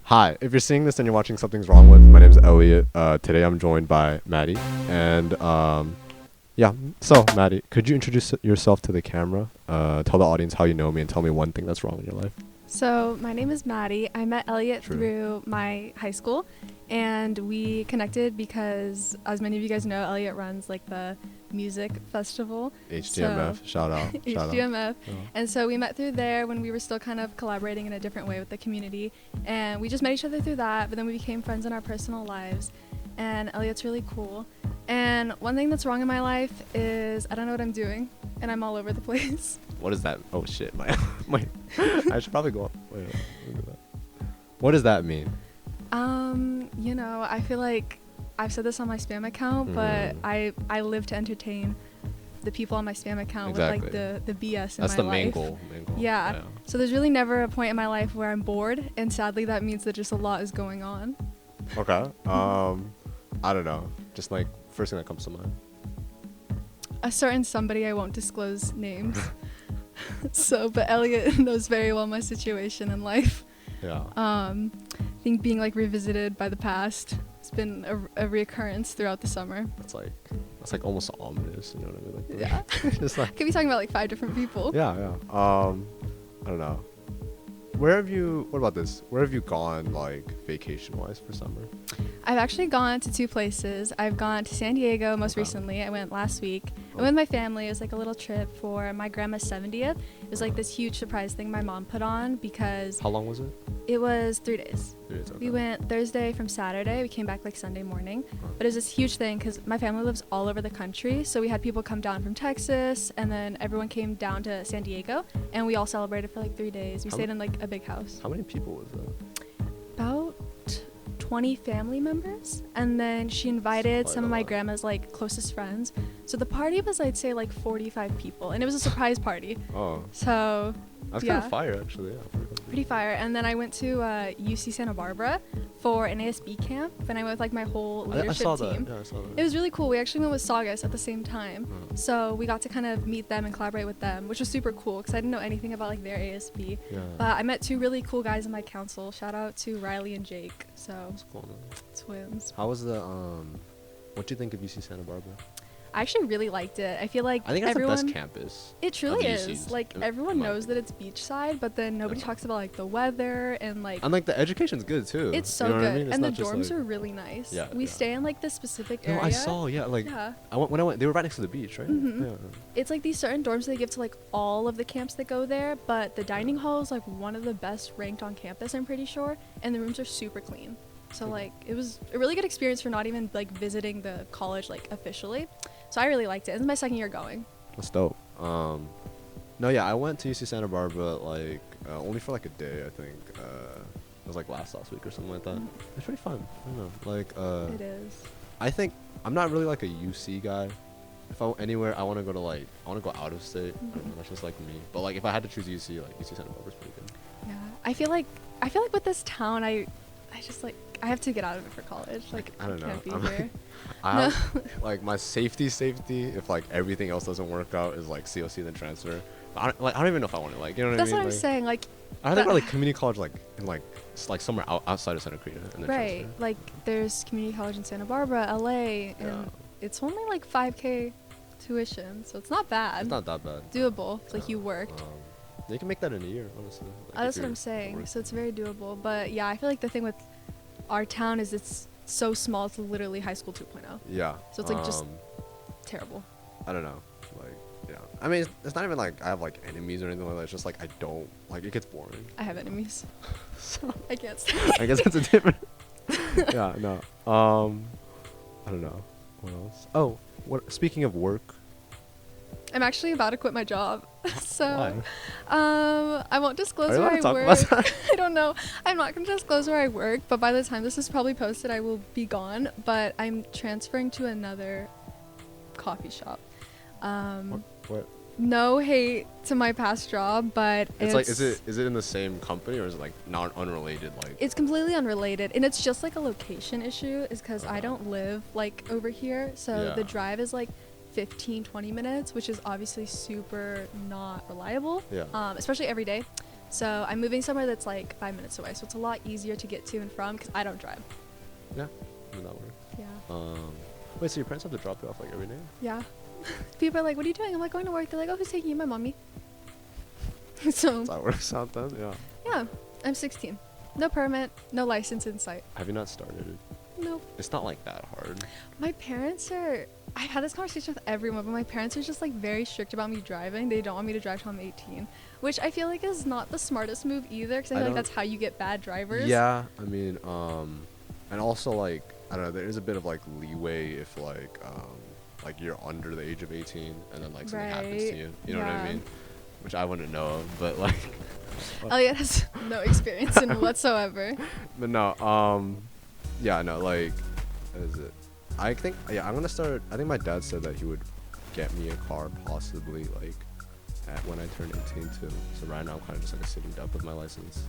Hi, if you're seeing this and you're watching Something's Wrong With, my name is Elliott. Today I'm joined by Maddie. And yeah, so Maddie, could you introduce yourself to the camera? Tell the audience how you know me and tell me one thing that's wrong in your life. So my name is Maddie. I met Elliott True. through my high school, and we connected because, as many of you guys know, Elliott runs like the music festival. HDMF, shout out. HDMF. Yeah. And so we met through there when we were still kind of collaborating in a different way with the community, and we just met each other through that, but then we became friends in our personal lives, and Elliott's really cool. And one thing that's wrong in my life is I don't know what I'm doing, and I'm all over the place. What is that? Oh shit, my I should probably go up. Wait, let me do that. What does that mean? I feel like I've said this on my spam account, but I live to entertain the people on my spam account Exactly. with like the BS in That's my the life. main goal. Yeah. So there's really never a point in my life where I'm bored, and sadly that means that just a lot is going on. Okay. I don't know. Just like first thing that comes to mind. A certain somebody, I won't disclose names. But Elliott knows very well my situation in life. Yeah. I think being like revisited by the past has been a reoccurrence throughout the summer. That's like almost ominous, you know what I mean? Like, Yeah. just like, Could be talking about like 5 different people. yeah. I don't know. What about this? Where have you gone, like, vacation-wise for summer? I've actually gone to 2 places. I've gone to San Diego most recently. I went last week. I went with my family. It was like a little trip for my grandma's 70th. It was like this huge surprise thing my mom put on because How long was it? it was 3 days. 3 days, okay. We went Thursday from Saturday. We came back like Sunday morning. But it was this huge thing because my family lives all over the country. So we had people come down from Texas, and then everyone came down to San Diego, and we all celebrated for like 3 days. We stayed in like a big house. How many people was that? About 20 family members, and then she invited Quite some a of my lot. grandma's like closest friends. So the party was, I'd say, like 45 people, and it was a surprise party. Oh, So that's yeah, kind of fire, actually. Yeah. pretty fire. And then I went to UC Santa Barbara for an ASB camp, and I went with like my whole leadership I saw team. that. Yeah, I saw that. It was really cool. We actually went with Saugus at the same time. Oh. So we got to kind of meet them and collaborate with them, which was super cool because I didn't know anything about like their ASB. Yeah. But I met 2 really cool guys in my council. Shout out to Riley and Jake. So That's cool, man. twins. How was the, what do you think of UC Santa Barbara? I actually really liked it. I feel like I think that's everyone, the best campus. It truly of is. UCs, Like in everyone my knows that it's beachside, but then nobody Yeah. talks about like the weather and like And, like, the education's good, too. it's so You know good. what I mean? It's And the not just, dorms like- are really nice. Yeah, We yeah. stay in like this specific No, area. I saw, yeah, like, Yeah. when I went, they were right next to the beach, right? Mhm. Yeah. It's like these certain dorms they give to like all of the camps that go there, but the dining hall is like one of the best ranked on campus, I'm pretty sure, and the rooms are super clean. So Cool. like it was a really good experience for not even like visiting the college like officially. So I really liked it. This is my second year going. That's dope. No, yeah, I went to UC Santa Barbara like only for like a day. I think it was like last week or something like that. It's pretty fun. I don't know. Like It is. I think I'm not really like a UC guy. If I anywhere, I want to go to like I want to go out of state. I don't know, that's just like me. But like if I had to choose UC, like UC Santa Barbara's pretty good. Yeah. I feel like with this town I just like I have to get out of it for college. Like I don't know. can't be I'm- here. I No. have, like my safety if like everything else doesn't work out is like COC then transfer. But I don't even know if I want to like you know what That's I mean. what I'm Like, saying. Like I think but- about like community college like in like somewhere outside of Santa Cruz and then right. transfer. Like there's community college in Santa Barbara, LA, and Yeah. it's only like 5K tuition, so it's not bad. It's not that bad. Doable. It's like Yeah. you worked. You can make that in a year, honestly. Like, if That's what you're I'm saying. working. So it's very doable. But yeah, I feel like the thing with our town is it's so small. It's literally high school 2.0. Yeah. So it's like just terrible. I don't know. Like, yeah. I mean, it's not even like I have like enemies or anything like that. It's just like I don't like it gets boring. I have enemies. So I can't say. I guess that's a different. Yeah. No. I don't know. What else? Oh, what? Speaking of work. I'm actually about to quit my job. So Why? I won't disclose Are you where allowed I to talk work. about that? I don't know. I'm not going to disclose where I work, but by the time this is probably posted, I will be gone. But I'm transferring to another coffee shop. What? No hate to my past job, but It's like is it in the same company or is it like not unrelated? Like It's completely unrelated, and it's just like a location issue. Is because I Okay. don't live like over here, so Yeah. the drive is like 15-20 minutes, which is obviously super not reliable. Yeah. Especially every day. So I'm moving somewhere that's like 5 minutes away. So it's a lot easier to get to and from because I don't drive. Yeah, I mean, that works. Yeah. Wait, so your parents have to drop you off like every day? Yeah. People are like, what are you doing? I'm like, going to work. They're like, oh, who's taking you? My mommy. So. That works out then, yeah. Yeah, I'm 16. No permit, no license in sight. Have you not started it? Nope. It's not like that hard. My parents are. I've had this conversation with everyone, but my parents are just like very strict about me driving. They don't want me to drive till I'm 18, which I feel like is not the smartest move either, because I feel like that's how you get bad drivers. Yeah, I mean, and also like I don't know, there is a bit of like leeway if like you're under the age of 18 and then like something happens to you. You know what I mean? Which I wouldn't know of, but like. Elliott has no experience in whatsoever. But no, yeah, no, like, what is it? I think, yeah, I'm gonna start. I think my dad said that he would get me a car possibly like when I turn 18 too. So right now I'm kind of just like a sitting duck with my license.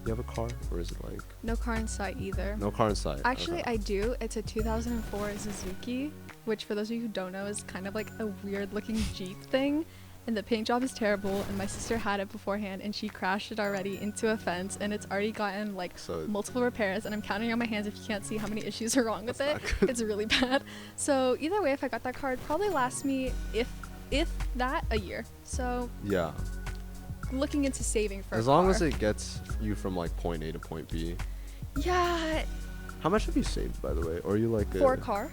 You have a car, or is it like? No car in sight either. No car in sight. Actually, okay. I do. It's a 2004 Suzuki, which for those of you who don't know is kind of like a weird looking Jeep thing. And the paint job is terrible, and my sister had it beforehand, and she crashed it already into a fence, and it's already gotten like multiple repairs, and I'm counting on my hands if you can't see how many issues are wrong with it. It's really bad. So either way, if I got that car, it'd probably last me, if that, a year. So yeah, looking into saving for as long as it gets you from like point A to point B. Yeah. How much have you saved, by the way? Or are you like for a car?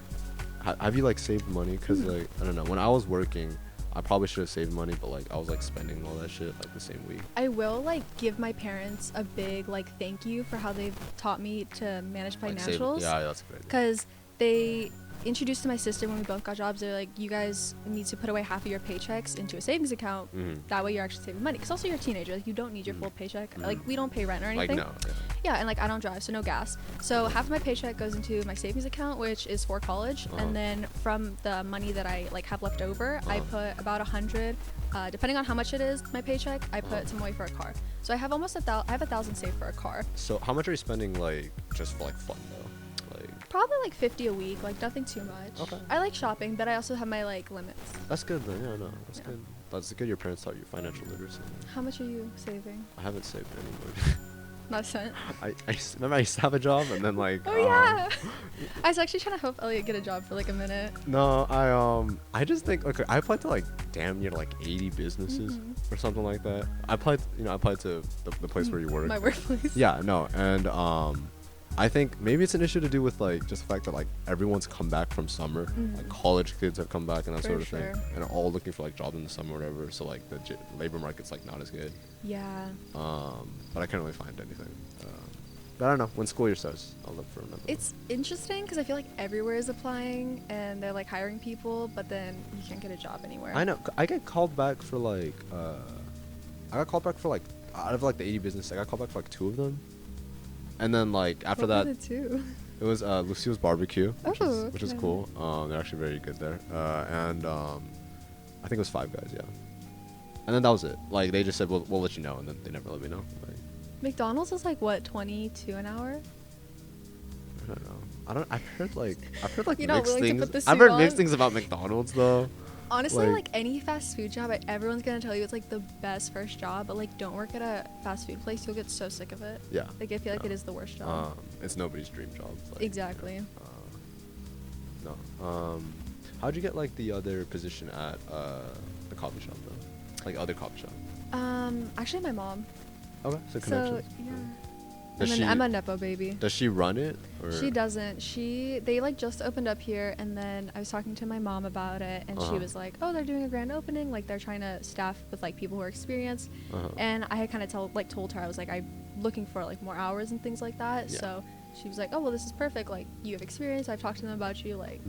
Have you like saved money? Because like I don't know, when I was working, I probably should have saved money, but like I was like spending all that shit like the same week. I will like give my parents a big like thank you for how they've taught me to manage financials. Yeah, that's a good idea. Because they introduced to my sister when we both got jobs. They're like, you guys need to put away half of your paychecks into a savings account. That way you're actually saving money. Because also you're a teenager, like you don't need your full paycheck. Like we don't pay rent or anything. Like no. Yeah, and like I don't drive, so no gas. So half of my paycheck goes into my savings account, which is for college, and then from the money that I like have left over, I put about 100, depending on how much it is, my paycheck. I put some away for a car. So I have almost I have 1,000 saved for a car. So how much are you spending like just for like fun though? Like probably like 50 a week, like nothing too much. Okay. I like shopping, but I also have my like limits. That's good then. Yeah, no, that's good. That's good. Your parents taught you financial literacy. How much are you saving? I haven't saved any money. Not a cent. I remember I used to have a job and then like. Oh yeah. I was actually trying to help Elliott get a job for like a minute. No, I just think okay. I applied to like damn near like 80 businesses or something like that. I applied to the place where you work. My workplace. Yeah, no, and I think maybe it's an issue to do with like just the fact that like everyone's come back from summer, like college kids have come back and that sort of thing, and are all looking for like jobs in the summer or whatever. So like the labor market's like not as good. Yeah. But I can't really find anything. But I don't know. When school year starts, I'll look for another. It's interesting because I feel like everywhere is applying and they're like hiring people, but then you can't get a job anywhere. I know. I get called back for like I got called back for like out of like the 80 business, I got called back for like 2 of them. And then like after that, it was Lucille's Barbecue, which is cool. They're actually very good there. And I think it was 5 Guys, yeah. And then that was it. Like they just said we'll let you know, and then they never let me know. Like, McDonald's is like what, 22 an hour? I don't know. I've heard like You're mixed things. I've heard mixed things about McDonald's though. Honestly, like any fast food job, everyone's gonna tell you it's like the best first job, but like don't work at a fast food place, you'll get so sick of it. Yeah. Like I feel like it is the worst job. It's nobody's dream job. Like, exactly. No. How'd you get like the other position at the coffee shop though? Like other coffee shop? Actually my mom. Okay, so connections. Yeah. And then I'm a Nepo baby. Does she run it? Or? She doesn't. They like just opened up here, and then I was talking to my mom about it, and she was like, "Oh, they're doing a grand opening. Like they're trying to staff with like people who are experienced." And I had kind of told her I was like, I'm looking for like more hours and things like that. Yeah. So she was like, "Oh, well, this is perfect. Like you have experience. I've talked to them about you. Like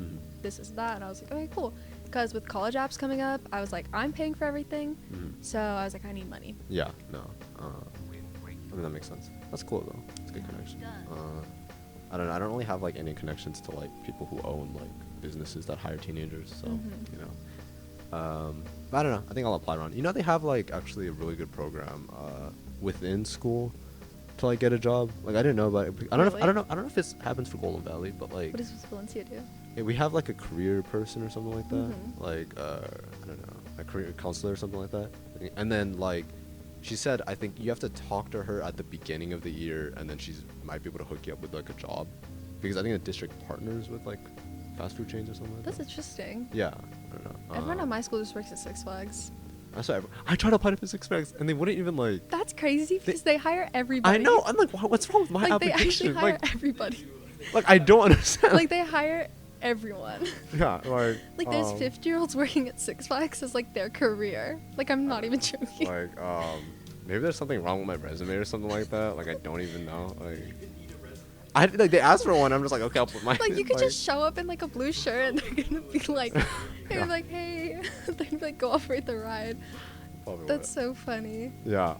this is that." And I was like, "Okay, cool." Because with college apps coming up, I was like, I'm paying for everything. So I was like, I need money. Yeah. No. I mean that makes sense. That's cool though. It's a good connection. I don't know. I don't really have like any connections to like people who own like businesses that hire teenagers. So you know, but I don't know. I think I'll apply around. You know, they have like actually a really good program within school to like get a job. Like I didn't know about it. I don't know if it happens for Golden Valley, but like. What does Valencia do? Yeah, we have like a career person or something like that. Like I don't know, a career counselor or something like that. And then like she said I think you have to talk to her at the beginning of the year, and then she's might be able to hook you up with like a job, because I think the district partners with like fast food chains or something like That's that. interesting. Yeah, I don't know. Everyone at my school just works at Six Flags. That's what I tried to apply to Six Flags, and they wouldn't even like. That's crazy because they hire everybody. I know. I'm like, what's wrong with my like they application? actually hire Like, everybody. like I don't understand. Like they hire everyone. Yeah, like. Like there's 50-year-olds working at Six Flags as like their career. Like I'm not even joking. Like maybe there's something wrong with my resume or something like that. Like I don't even know. Like they asked for one. I'm just like, okay, I'll put my. Like you could just show up in like a blue shirt and they're gonna be like, they're Yeah. like, hey, they're gonna like go operate the ride. Probably That's would. so funny. Yeah.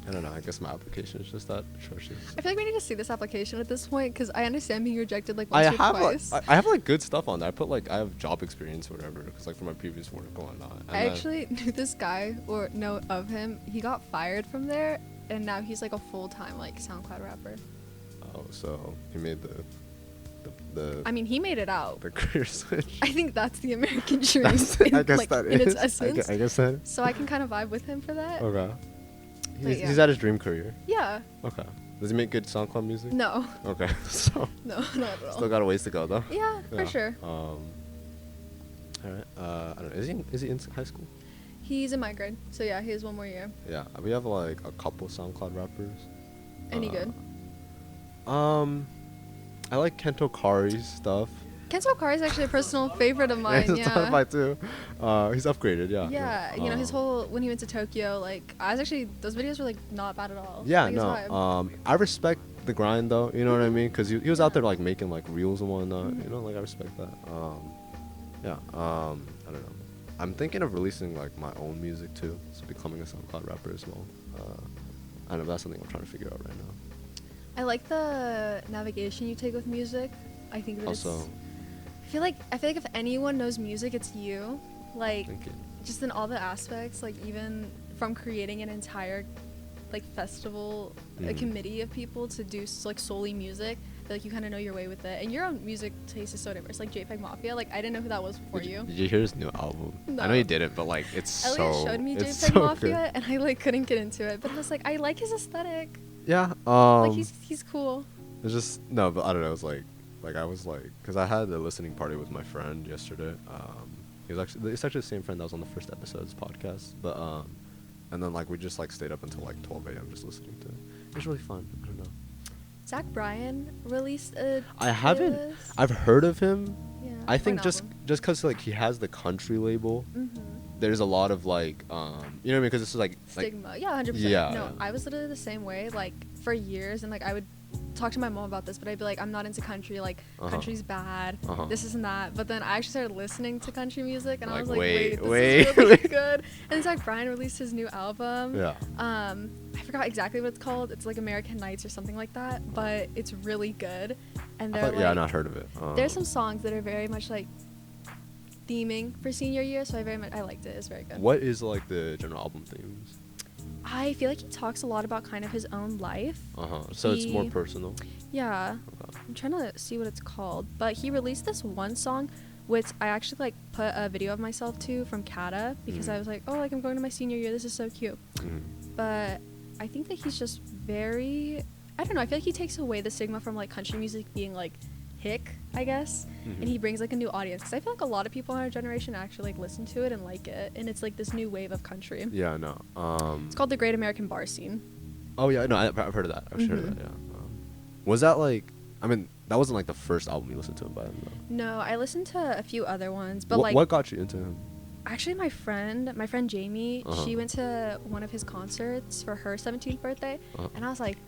I don't know. I guess my application is just that atrocious. I feel like we need to see this application at this point because I understand being rejected like I once or have like, twice. I have like good stuff on there. I put like I have job experience or whatever because like for my previous work going on. I actually knew this guy or know of him. He got fired from there and now he's like a full-time like SoundCloud rapper. Oh, so he made the I mean, he made it out. the career switch. I think that's the American dream I guess like, that in its is. essence. I guess that is. So I can kind of vibe with him for that. Okay. But yeah. He's at his dream carear. Yeah. Okay. Does he make good SoundCloud music? No. Okay. So No, not at all. still got a ways to go though. Yeah, for sure. All right. I don't know. Is he in high school? He's in my grade. So yeah, he has one more year. Yeah. We have like a couple SoundCloud rappers. Any good? I like Kento Kari's stuff. Kento Kari is actually a personal favorite of mine. He's Yeah. mine too. He's upgraded. Yeah. Yeah, you know his whole when he went to Tokyo, like I was actually those videos were like not bad at all. Yeah. Like, his No. vibe. I respect the grind though. You know what I mean? Because he was out there like making like reels and whatnot. You know, like I respect that. Yeah. I don't know. I'm thinking of releasing like my own music too. So becoming a SoundCloud rapper as well. I don't know. That's something I'm trying to figure out right now. I like the navigation you take with music. I think that Also, it's. I feel like if anyone knows music, it's you. Like thank you. just in all the aspects, like even from creating an entire like festival, a Mhm. committee of people to do like solely music. I feel like you kind of know your way with it, and your own music taste is so diverse. Like JPEG Mafia, like I didn't know who that was before you. Did you hear his new album? I know No. you didn't, but like it's Elliott so. showed me it's JPEG so Mafia, good. and I like couldn't get into it. But I was like, I like his aesthetic. Yeah. Like he's cool. It's just no, but I don't know. It was like I was like, because I had a listening party with my friend yesterday. It's actually the same friend that was on the first episode's podcast, but and then like we just like stayed up until like 12 a.m. just listening to it. It was really fun. I don't know. Zach Bryan released a. I haven't. playlist. I've heard of him. Yeah, I or think an just album. because like he has the country label. Mhm. There's a lot of like you know what I mean, because this is like Stigma. Yeah, 100%. Yeah, No, yeah. I was literally the same way. Like for years, and like I would talk to my mom about this, but I'd be like, I'm not into country. Like country's bad. This isn't that. But then I actually started listening to country music, and I Like, was like, wait, this wait, is really wait. good. And Zach Bryan released his new album. Yeah. I forgot exactly what it's called. It's like American Nights or something like that, but it's really good. And they're like, yeah, I've not heard of it. there's some songs that are very much like theming for senior year, so I liked it. It's very good. What is like the general album themes? I feel like he talks a lot about kind of his own life. So it's more He- personal. Yeah. Okay. I'm trying to see what it's called, but he released this one song which I actually like put a video of myself to from Kata because I was like, oh, like I'm going to my senior year, this is so cute. But I think that he's just very, I don't know, I feel like he takes away the stigma from like country music being like hick, I guess, and he brings like a new audience because I feel like a lot of people in our generation actually like listen to it and like it, and it's like this new wave of country. Yeah, no. It's called the Great American Bar Scene. Oh yeah, no, I've heard of that. I've heard of that. Yeah. Was that like? I mean, that wasn't like the first album you listened to him by him though. No, I listened to a few other ones, but What got you into him? actually my friend Jamie, Uh-huh. she went to one of his concerts for her 17th birthday, and I was like,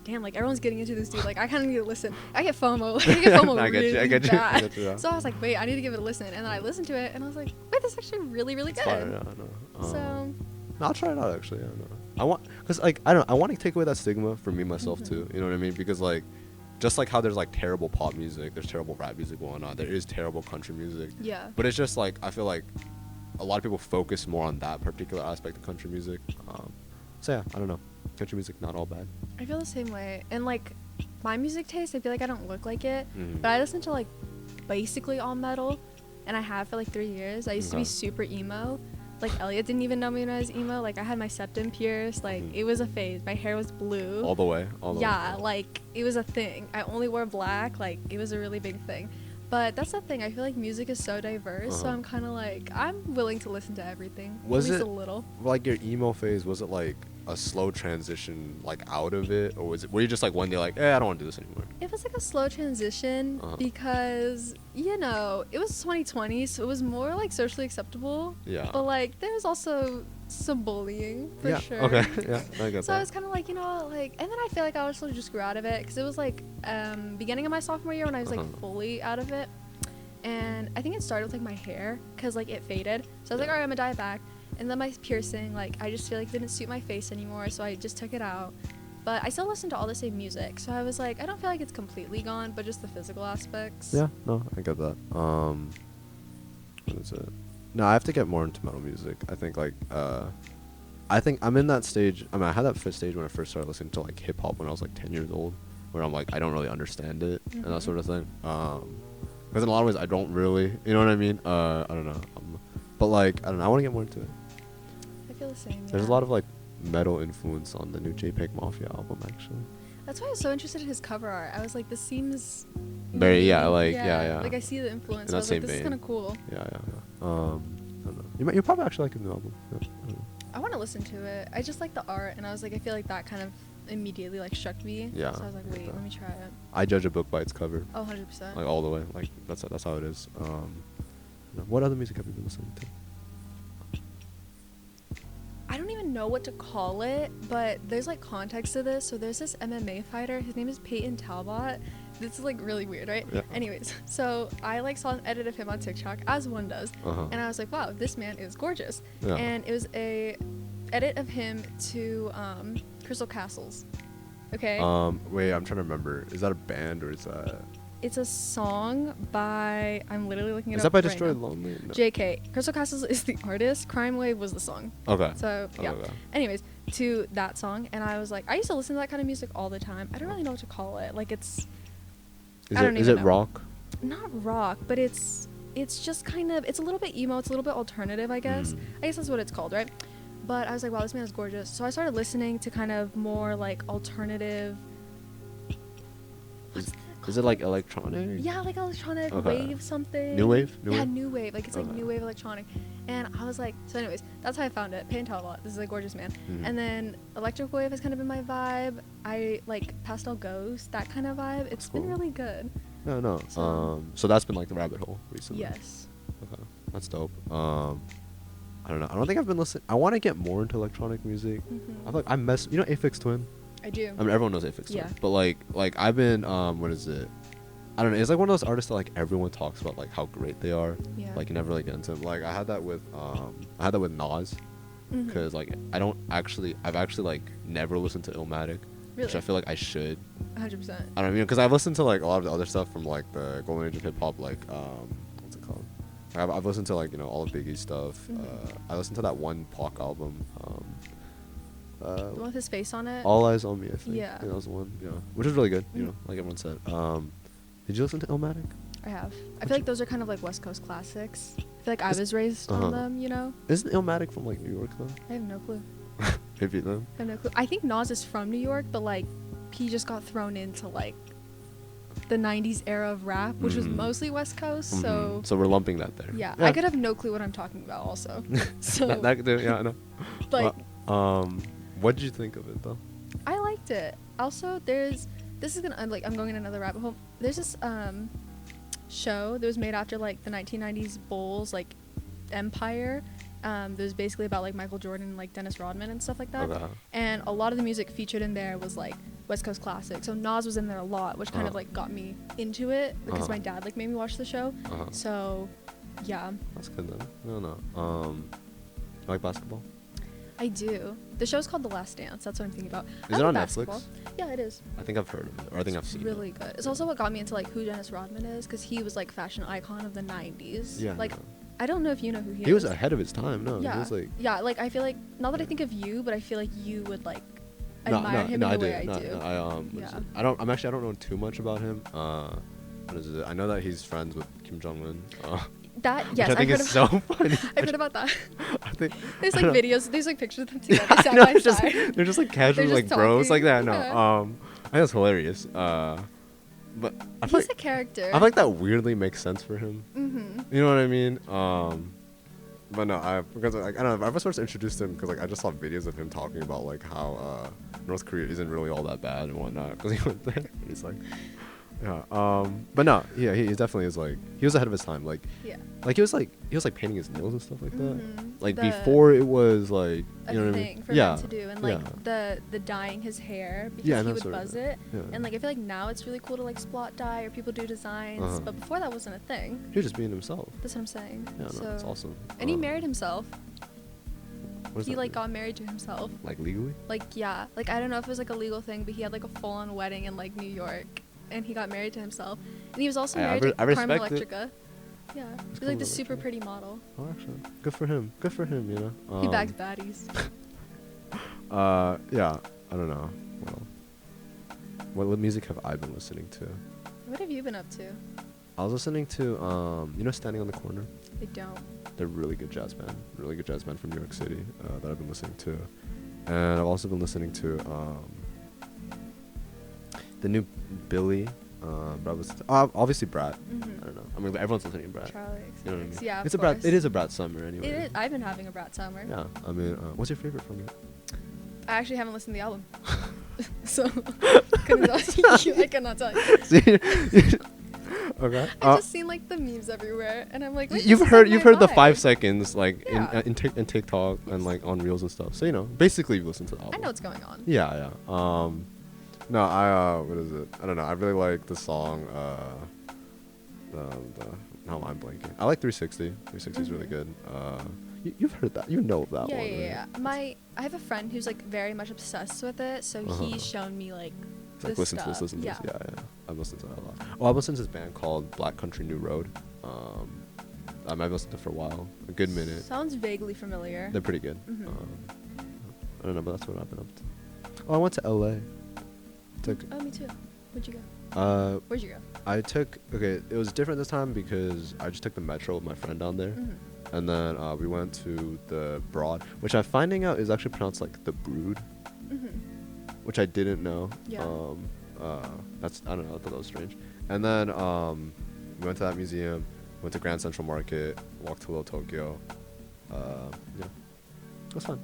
damn, like everyone's getting into this dude. Like I kind of need to listen. I get FOMO. Like, I get FOMO I get you, I really get you, I bad. get you, yeah. So I was like, wait, I need to give it a listen. And then I listened to it, and I was like, wait, this is actually really, really good. Fire, yeah, I know. So No, I'll try it out actually. Yeah, no. I want, cause like I don't, I want to take away that stigma for me myself too. You know what I mean? Because like, just like how there's like terrible pop music, there's terrible rap music going on. There is terrible country music. yeah, But it's just like I feel like a lot of people focus more on that particular aspect of country music. So yeah, I don't know. Country music not all bad. I feel the same way. And like my music taste, I feel like I don't look like it, Mhm. but I listen to like basically all metal, and I have for like 3 years. I used to be Okay. super emo, Like Elliott didn't even know me when I was emo. Like I had my septum pierced. Like it was a phase. My hair was blue. All the way. Yeah, like it was a thing. I only wore black. Like it was a really big thing. But that's the thing. I feel like music is so diverse. So I'm kind of like, I'm willing to listen to everything. Was at least it a little? Like your emo phase? Was it like a slow transition, like out of it, or were you just like one day like, I don't want to do this anymore? It was like a slow transition because it was 2020, so it was more like socially acceptable. Yeah. But like there was also some bullying for sure. Okay. Yeah, I get So that. I was kind of like, and then I feel like I also just grew out of it because it was like beginning of my sophomore year when I was like fully out of it, and I think it started with like my hair because like it faded. So I was like, all right, I'm gonna dye it back. And then my piercing, like I just feel like didn't suit my face anymore, so I just took it out. But I still listen to all the same music, so I was like, I don't feel like it's completely gone, but just the physical aspects. Yeah, no, I get that. What is it? No, I have to get more into metal music. I think I think I'm in that stage. I mean, I had that first stage when I first started listening to like hip hop when I was like 10 years old, where I'm like, I don't really understand it and that sort of thing. Because in a lot of ways, I don't really, you know what I mean? I don't know. But like, I don't know. I want to get more into it. I feel the same. There's a lot of like metal influence on the new JPEG Mafia album, actually. That's why I was so interested in his cover art. I was like, this seems Very, yeah. Like I see the influence. In I that was like, same this is vein. kind of cool. Yeah. I don't know. You probably actually like a new album. Yeah, I don't know. I want to listen to it. I just like the art, and I was like, I feel like that kind of immediately like struck me. Yeah. So I was like, wait, let me try it. I judge a book by its cover. Oh, 100%. Like all the way. Like that's how it is. What other music have you been listening to? I don't even know what to call it, but there's like context to this. So there's this MMA fighter. His name is Peyton Talbot. This is like really weird, right? Yeah. Anyways, so I like saw an edit of him on TikTok, as one does, and I was like, wow, this man is gorgeous. Yeah. And it was a edit of him to Crystal Castles. Okay. Wait, I'm trying to remember. Is that a band or is that? It's a song by, I'm literally looking it up. Is that by right Destroy now. Lonely? No. JK. Crystal Castles is the artist. Crime Wave was the song. Okay. So, yeah. Okay. Anyways, to that song. And I was like, I used to listen to that kind of music all the time. I don't really know what to call it. Like, it's... Is it rock? Not rock, but it's just kind of... It's a little bit emo. It's a little bit alternative, I guess. I guess that's what it's called, right? But I was like, wow, this man is gorgeous. So I started listening to kind of more, like, alternative... Is it like electronic? Yeah, like electronic wave something. New wave? New wave. Like it's like new wave electronic. And I was like, so anyways, that's how I found it. Peyton Talbot. This is a gorgeous man. And then electric wave has kind of been my vibe. I like Pastel Ghost, that kind of vibe. It's been really good. No. So that's been like the rabbit hole recently. Yes. Okay. That's dope. I don't know. I don't think I've been listening. I want to get more into electronic music. I feel like I mess. You know, Aphex Twin. I do. I mean, everyone knows Aphex Twin. Yeah. But like I've been what is it? I don't know. It's like one of those artists that like everyone talks about like how great they are. Yeah. Like you never really get into them. Like I had that with Nas, because like I've actually like never listened to Illmatic, which I feel like I should. 100%. I don't know, because I've listened to like a lot of the other stuff from like the golden age of hip hop, like what's it called? I've listened to like all of Biggie's stuff. I listened to that one Pac album. The one with his face on it. All Eyes on Me, I think. Yeah. I think that was the one. Yeah, which is really good. You know, like everyone said. Did you listen to Illmatic? I have. I feel like those are kind of like West Coast classics. I feel like I was raised on them, you know? Isn't Illmatic from like New York though? I have no clue. Maybe then. I have no clue. I think Nas is from New York, but like he just got thrown into like the 90s era of rap, which was mostly West Coast, so we're lumping that there. yeah, I could have no clue what I'm talking about also. So yeah, I know. like what did you think of it though? I liked it. Also, this is gonna I'm going in another rabbit hole. There's this show that was made after like the 1990s Bulls like empire. That was basically about like Michael Jordan and like Dennis Rodman and stuff like that. Okay. And a lot of the music featured in there was like West Coast classic. So Nas was in there a lot, which kind of like got me into it because my dad like made me watch the show. So yeah. That's good then. No. You like basketball? I do. The show's called The Last Dance. That's what I'm thinking about. Is it on Netflix? Yeah, it is. I think I've heard of it, or I think I've seen it. Really good. It's also what got me into like who Dennis Rodman is, because he was like fashion icon of the 90s. Yeah. Like, I don't know if you know who he is. He was ahead of his time. No. Yeah. He was like. Yeah. Like I feel like not that I think of you, but I feel like you would like admire him in the way I do. I don't know too much about him. What is it? I know that he's friends with Kim Jong-un. That which yes, I think I've heard is so about. funny. I've heard about that. I think There's I like don't- videos. There's like pictures of them together I side know, by it's just side. they're just like casual They're like just bros like talking. that. Yeah. No, I think it's hilarious. But I feel He's a character. I feel like that weirdly makes sense for him. Mm-hmm. You know what I mean? But no, because like I don't know. I was first introduced to him because like I just saw videos of him talking about like how North Korea isn't really all that bad and whatnot because he went there. And he's like, yeah. But no, yeah, he definitely is like he was ahead of his time. Like Yeah. like he was like painting his nails and stuff like that. Mhm. Like The- before it was like A you know what I thing mean? for Yeah. men to do, and like yeah. the dyeing his hair because Yeah, he that would sort of buzz thing. it, Yeah. and like I feel like now it's really cool to like spot dye or people do designs, Uh-huh. but before that wasn't a thing. He was just being himself. That's what I'm saying. Yeah, no, so, that's awesome. And he married himself. What does He that like mean? got married to himself. Like legally? Like yeah, like I don't know if it was like a legal thing, but he had like a full-on wedding in like New York, and he got married to himself. And he was also Hey, I married re- to I Carmen respect it. Electrica. Yeah, It's he's like Carmen this super Electrica. pretty model. Oh, actually, good for him. Good for him. You know. He bags baddies. Yeah. I don't know. Well, what music have I been listening to? What have you been up to? I was listening to you know, Standing on the Corner. I don't. They're really good jazz band. Really good jazz band from New York City that I've been listening to, and I've also been listening to the new Billy. But I was obviously Brat. Mm-hmm. I don't know. I mean, everyone's listening to Brat. Charlie You know what I mean? XCX. Yeah, It's of a Brat. course. It is a Brat summer anyway. It is. I've been having a brat summer. Yeah. I mean, what's your favorite from it? I actually haven't listened to the album, so couldn't tell you. I cannot tell you. See? Okay. I've just seen like the memes everywhere, and I'm like, wait, you've this is, heard like, you've my heard the vibe. 5 seconds like Yeah. in TikTok and like on Reels and stuff. So you know, basically you listen to the album. I know what's going on. Yeah, yeah. No, I what is it? I don't know. I really like the song. No, I'm blanking. I like 360. 360 is really Mhm. good. You've heard that. You know that Yeah, one. yeah, right? yeah. I have a friend who's like very much obsessed with it, so Uh-huh. he's shown me like It's like this listen stuff. to this, listen to yeah. this. Yeah, yeah. I've listened to that a lot. Oh, I've listened to this band called Black Country New Road. I've listened to it for a while, a good minute. Sounds vaguely familiar. They're pretty good. Mhm. I don't know, but that's what I've been up to. Oh, I went to LA. Took Oh, me too. Where'd you go? Where'd you go? It was different this time because I just took the metro with my friend down there. Mhm. And then we went to the Broad, which I'm finding out is actually pronounced like the Brood, Mhm. which I didn't know. Yeah. I don't know, I thought that was strange. And then we went to that museum, went to Grand Central Market, walked to Little Tokyo. Yeah, it was fun.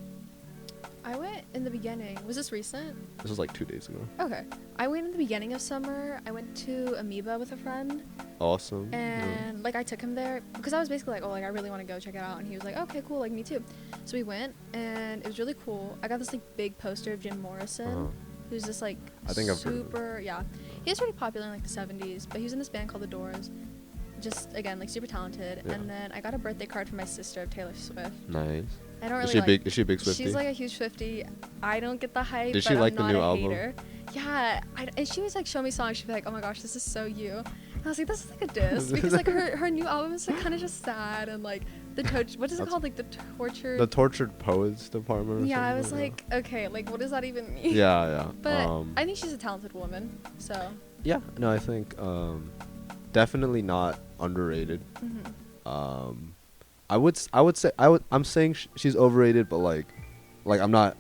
I went in the beginning. Was this recent? This was like 2 days ago. Okay. I went in the beginning of summer. I went to Amoeba with a friend, Awesome. and like I took him there because I was basically like, oh, like I really want to go check it out, and he was like, okay, cool, like me too. So we went, and it was really cool. I got this like big poster of Jim Morrison, Uh-huh. who's this like I think I've heard of him. super, yeah. He was pretty popular in like the 70s, but he was in this band called The Doors. Just again, like super talented. Yeah. And then I got a birthday card from my sister of Taylor Swift. Nice. I don't Is really she like. big? Is she a big Swiftie? She's like a huge Swiftie. I don't get the hype. Did but she like I'm the not new a album? hater. Yeah, and she was like show me songs. She'd be like, oh my gosh, this is so you. And I was like, this is like a diss because like her new album is like kind of just sad and like what is it That's- called, like the tortured. The Tortured Poets Department. Or Yeah, I something was like like, okay, like what does that even that. mean? Yeah, yeah. But I think she's a talented woman. So. Yeah, no, I think definitely not underrated. Mhm. I'm saying she's overrated, but like I'm not.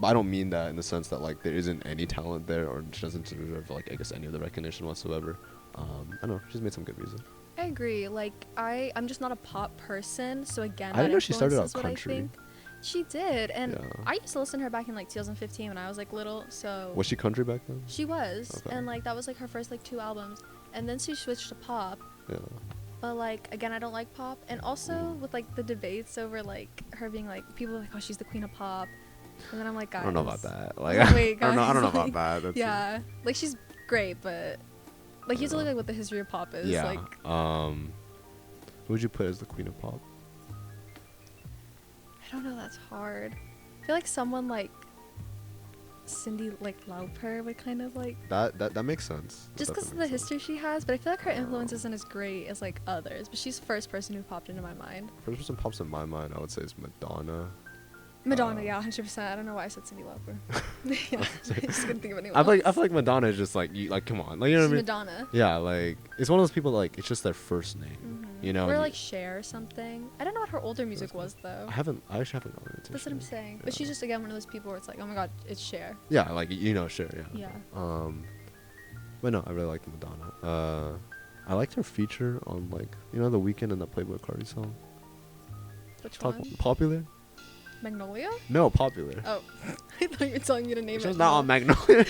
I don't mean that in the sense that like there isn't any talent there or she doesn't deserve like I guess any of the recognition whatsoever. I don't know. She's made some good music. I agree. Like I'm just not a pop person, so again, I didn't that know she started out influences what country. I think. She did, and Yeah. I used to listen to her back in like 2015 when I was like little. So Was she country back then? she was, Okay. and like that was like her first like 2 albums, and then she switched to pop. Yeah. But like again, I don't like pop, and also with like the debates over like her being like people are like, oh, she's the queen of pop, and then I'm like, guys, I don't know about that. Like Wait, I don't know guys, about like, that. That's yeah, like she's great, but like you have to look know. at what the history of pop is. Yeah. Like Who would you put as the queen of pop? I don't know. That's hard. I feel like someone like Cyndi like Lauper would kind of like That makes sense. That just because of definitely the makes sense. history she has, but I feel like her influence isn't as great as like others. But she's the first person who popped into my mind. First person pops in my mind, I would say is Madonna. Madonna, yeah, 100%. I don't know why I said Cyndi Lauper. Yeah, I just couldn't think of anyone I else. feel like Madonna is just like like come on, like you know what I mean? Madonna. Yeah, like it's one of those people like it's just their first name, you know. Or and like Cher or something. I don't know what her older music was though. I actually haven't gone into. That's what I'm saying. But she's just again one of those people where it's like, oh my god, it's Cher. Yeah, like you know, sure, yeah. Yeah. But no, I really liked Madonna. I liked her feature on like The Weeknd and the Playboy Cardi song. Which one? Popular? Magnolia? No, Popular. Oh, I thought you were telling me to name it. She's not on Magnolia.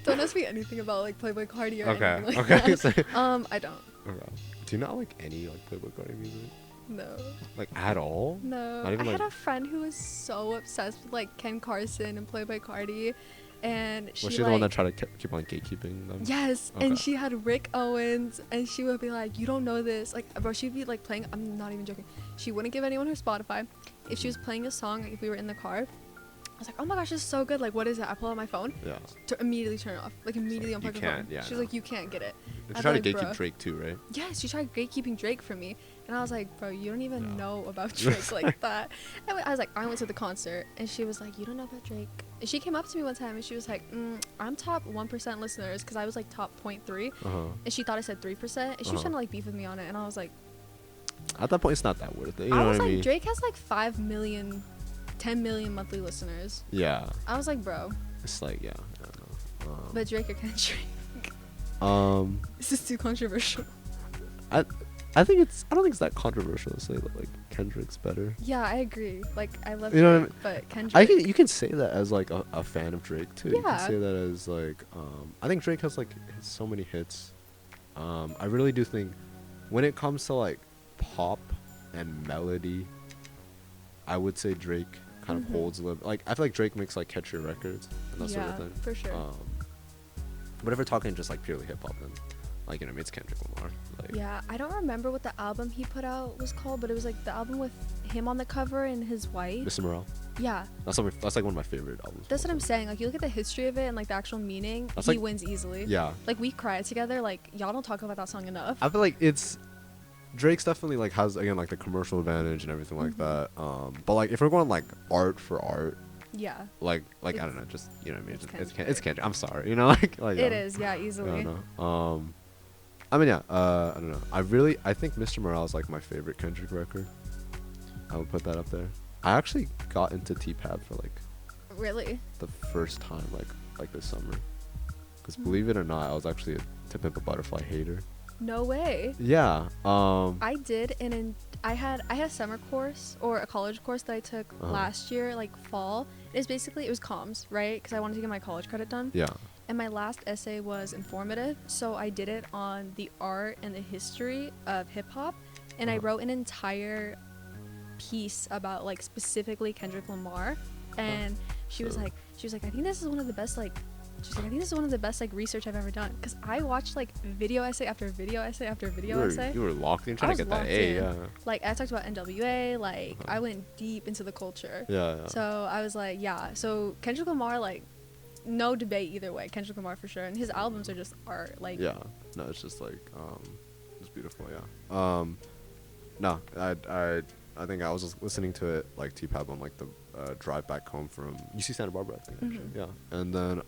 Don't ask me anything about like Playboy Cardi or anything like okay. that. I don't. Okay. Do you not like any like Playboy Cardi music? No. Like at all? No. Not even, I like, had a friend who was so obsessed with like Ken Carson and Playboy Cardi, and Was she she the one that tried to keep on gatekeeping them? Yes, Okay. and she had Rick Owens, and she would be like, "You don't know this," like, bro. She'd be like playing. I'm not even joking. She wouldn't give anyone her Spotify. If she was playing a song, like if we were in the car, I was like, "Oh my gosh, this is so good!" Like, what is it? I pull out my phone. Yeah. To immediately turn it off. Like immediately like, unplug you the phone. can't, yeah, She was no. like, "You can't get it." She I tried was to like, gatekeep "Bruh." Drake too, right? Yes, she tried gatekeeping Drake for me, and I was like, "Bro, you don't even Yeah. know about Drake like that." And I was like, I went to the concert, and she was like, "You don't know about Drake." And she came up to me one time, and she was like, "I'm top 1% listeners," because I was like top 0.3, and she thought I said 3%, and she was trying to like beef with me on it, and I was like, At that point, it's not that worth it. You know I was what I like, mean? Drake has like 5 million, 10 million monthly listeners. Yeah. I was like, bro, It's like I don't know. but Drake or Kendrick? This is too controversial. I think I don't think it's that controversial to say that like Kendrick's better. Yeah, I agree. Like, I love You know what I Drake, but Kendrick. You can say that as like a fan of Drake too. You can Yeah. say that as like I think Drake has like so many hits. I really do think when it comes to like pop and melody, I would say Drake kind of holds a little. Like I feel like Drake makes like catchier records and that sort of thing. For sure. But if we're talking just like purely hip hop, then like it's Kendrick Lamar. Like, Yeah, I don't remember what the album he put out was called, but it was like the album with him on the cover and his wife. Mr. Morale. Yeah, That's like one of my favorite albums. that's what I'm saying. Like, you look at the history of it and like the actual meaning, That's he like- wins easily. Yeah. Like, we cried together. Like, y'all don't talk about that song enough. I feel like Drake's definitely like has again like the commercial advantage and everything like that. But like if we're going like art for art, Yeah, like I don't know, just you know what I mean. it's It's Kendrick. I'm sorry, like it is. Yeah, easily. I don't know. I mean yeah. I don't know. I think Mr. Morale is like my favorite Kendrick record. I would put that up there. I actually got into T-Pab for like Really? the first time like this summer. Because believe it or not, I was actually a To Pimp a Butterfly hater. No way. Yeah. I did, I had a summer course or a college course that I took last year, like fall. It was comms, right? Because I wanted to get my college credit done. Yeah. And my last essay was informative, so I did it on the art and the history of hip hop, and I wrote an entire piece about like specifically Kendrick Lamar, and she was like, I think this is one of the best like. She's like, I think this is one of the best like research I've ever done, because I watched like video essay after video essay after video essay. You were locked in I trying was to get that locked A. in. Yeah. Like, I talked about NWA, like I went deep into the culture. Yeah. So I was like, yeah. So Kendrick Lamar, like, no debate either way. Kendrick Lamar for sure, and his albums are just art. Like, Yeah. No, it's just like it's beautiful. Yeah. No, I think I was just listening to it like T-Pab on like the drive back home from UC Santa Barbara, I think. Actually. Yeah. And then